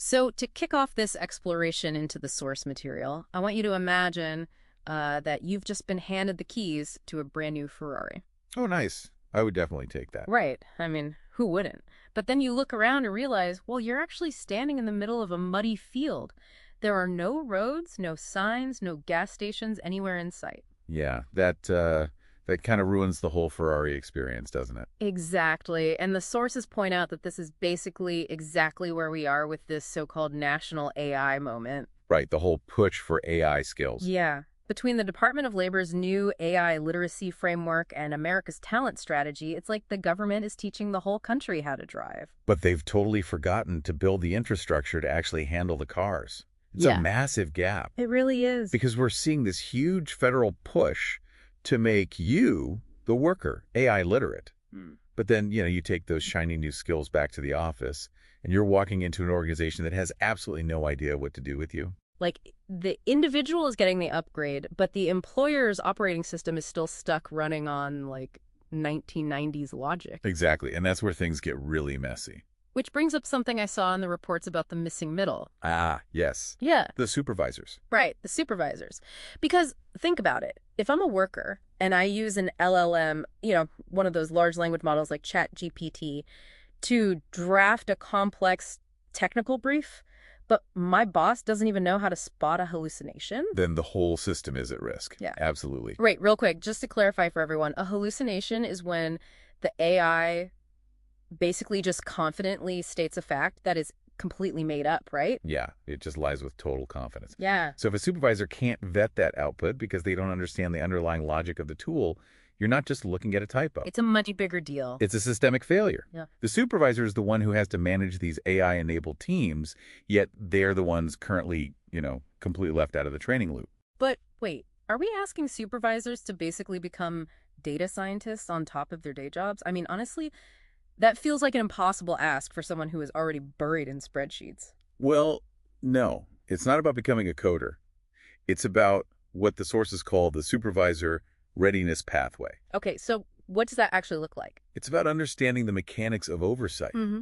So to kick off this exploration into the source material, I want you to imagine that you've just been handed the keys to a brand new Ferrari. Oh, nice. I would definitely take that. Right. I mean, who wouldn't? But then you look around and realize, well, you're actually standing in the middle of a muddy field. There are no roads, no signs, no gas stations anywhere in sight. Yeah, that kind of ruins the whole Ferrari experience, doesn't it? Exactly. And the sources point out that this is basically exactly where we are with this so-called national AI moment. Right, the whole push for AI skills. Yeah. Between the Department of Labor's new AI literacy framework and America's talent strategy, it's like the government is teaching the whole country how to drive. But they've totally forgotten to build the infrastructure to actually handle the cars. It's a Yeah, massive gap it really is. because we're seeing this huge federal push to make you, the worker, AI literate. Hmm. But then, you take those shiny new skills back to the office and you're walking into an organization that has absolutely no idea what to do with you. Like, the individual is getting the upgrade, but the employer's operating system is still stuck running on, like, 1990s logic. Exactly, and that's where things get really messy. Which brings up something I saw in the reports about the missing middle. Ah, yes. Yeah, The supervisors. right, the supervisors. Because think about it. If I'm a worker and I use an LLM, one of those large language models like ChatGPT, to draft a complex technical brief, but my boss doesn't even know how to spot a hallucination? Then the whole system is at risk. Yeah. Absolutely. Right, real quick, just to clarify for everyone, a hallucination is when the AI basically just confidently states a fact that is completely made up, right? Yeah, it just lies with total confidence. Yeah. So if a supervisor can't vet that output because they don't understand the underlying logic of the tool, you're not just looking at a typo. It's a much bigger deal. It's a systemic failure. Yeah. The supervisor is the one who has to manage these AI-enabled teams, yet they're the ones currently, completely left out of the training loop. But wait, are we asking supervisors to basically become data scientists on top of their day jobs? I mean, honestly, that feels like an impossible ask for someone who is already buried in spreadsheets. Well, no. It's not about becoming a coder. It's about what the sources call the supervisor readiness pathway. Okay, so what does that actually look like? It's about understanding the mechanics of oversight. Mm-hmm.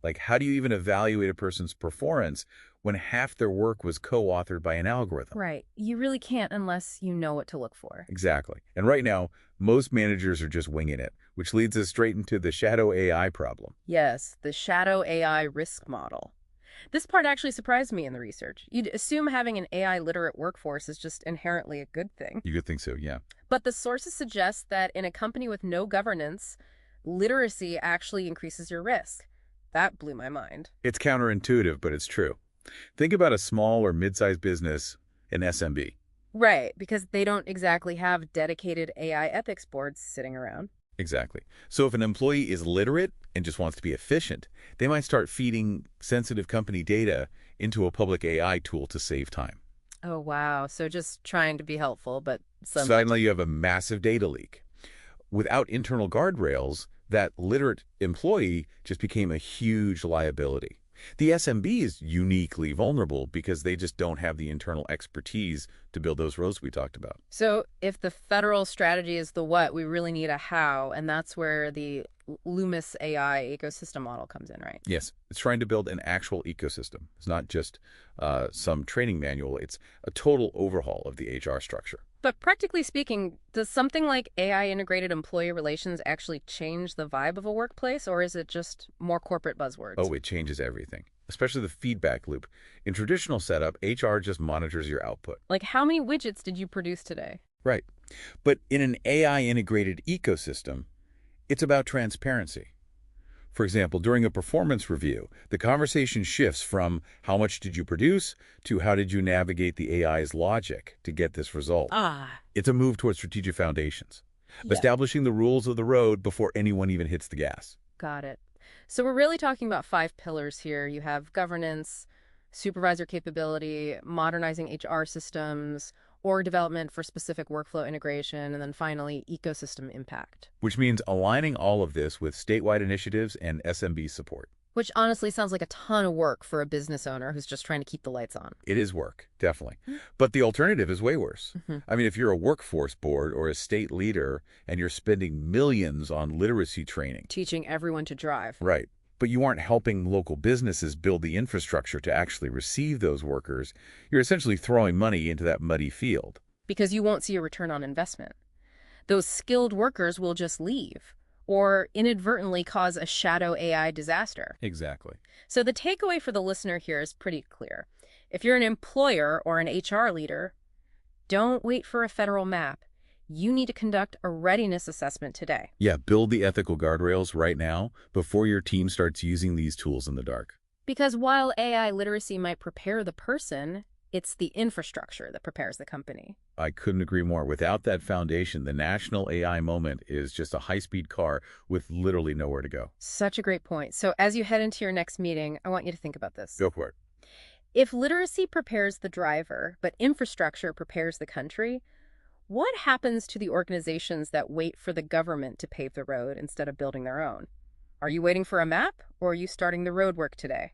Like, how do you even evaluate a person's performance when half their work was co-authored by an algorithm? Right. You really can't unless you know what to look for. Exactly. And right now, most managers are just winging it, which leads us straight into the shadow AI problem. Yes, the shadow AI risk model. This part actually surprised me in the research. You'd assume having an AI literate workforce is just inherently a good thing. You could think so, yeah. But the sources suggest that in a company with no governance, literacy actually increases your risk. That blew my mind. It's counterintuitive, but it's true. Think about a small or mid-sized business, an SMB. Right, because they don't exactly have dedicated AI ethics boards sitting around. Exactly. So if an employee is literate and just wants to be efficient, they might start feeding sensitive company data into a public AI tool to save time. Oh, wow. So just trying to be helpful, but Suddenly you have a massive data leak. Without internal guardrails, that literate employee just became a huge liability. The SMB is uniquely vulnerable because they just don't have the internal expertise to build those roads we talked about. So if the federal strategy is the what, we really need a how, and that's where the LUMIS AI ecosystem model comes in, right? Yes, it's trying to build an actual ecosystem. It's not just some training manual. It's a total overhaul of the HR structure. But practically speaking, does something like AI-integrated employee relations actually change the vibe of a workplace, or is it just more corporate buzzwords? Oh, it changes everything, especially the feedback loop. In traditional setup, HR just monitors your output. Like, how many widgets did you produce today? Right. But in an AI-integrated ecosystem, it's about transparency. For example, during a performance review, the conversation shifts from how much did you produce to how did you navigate the AI's logic to get this result. Ah, It's a move towards strategic foundations, yeah, establishing the rules of the road before anyone even hits the gas. got it. So we're really talking about 5 pillars here. You have governance, supervisor capability, modernizing HR systems, org development for specific workflow integration, and then finally, ecosystem impact. Which means aligning all of this with statewide initiatives and SMB support. Which honestly sounds like a ton of work for a business owner who's just trying to keep the lights on. It is work, definitely. But the alternative is way worse. I mean, if you're a workforce board or a state leader and you're spending millions on literacy training, Teaching everyone to drive. right, but you aren't helping local businesses build the infrastructure to actually receive those workers. You're essentially throwing money into that muddy field. Because you won't see a return on investment. Those skilled workers will just leave or inadvertently cause a shadow AI disaster. Exactly. So the takeaway for the listener here is pretty clear. If you're an employer or an HR leader, don't wait for a federal map. You need to conduct a readiness assessment today. Yeah, build the ethical guardrails right now before your team starts using these tools in the dark. Because while AI literacy might prepare the person, it's the infrastructure that prepares the company. I couldn't agree more. Without that foundation, the national AI moment is just a high-speed car with literally nowhere to go. Such a great point. So as you head into your next meeting, I want you to think about this. Go for it. If literacy prepares the driver, but infrastructure prepares the country, what happens to the organizations that wait for the government to pave the road instead of building their own? Are you waiting for a map, or are you starting the road work today?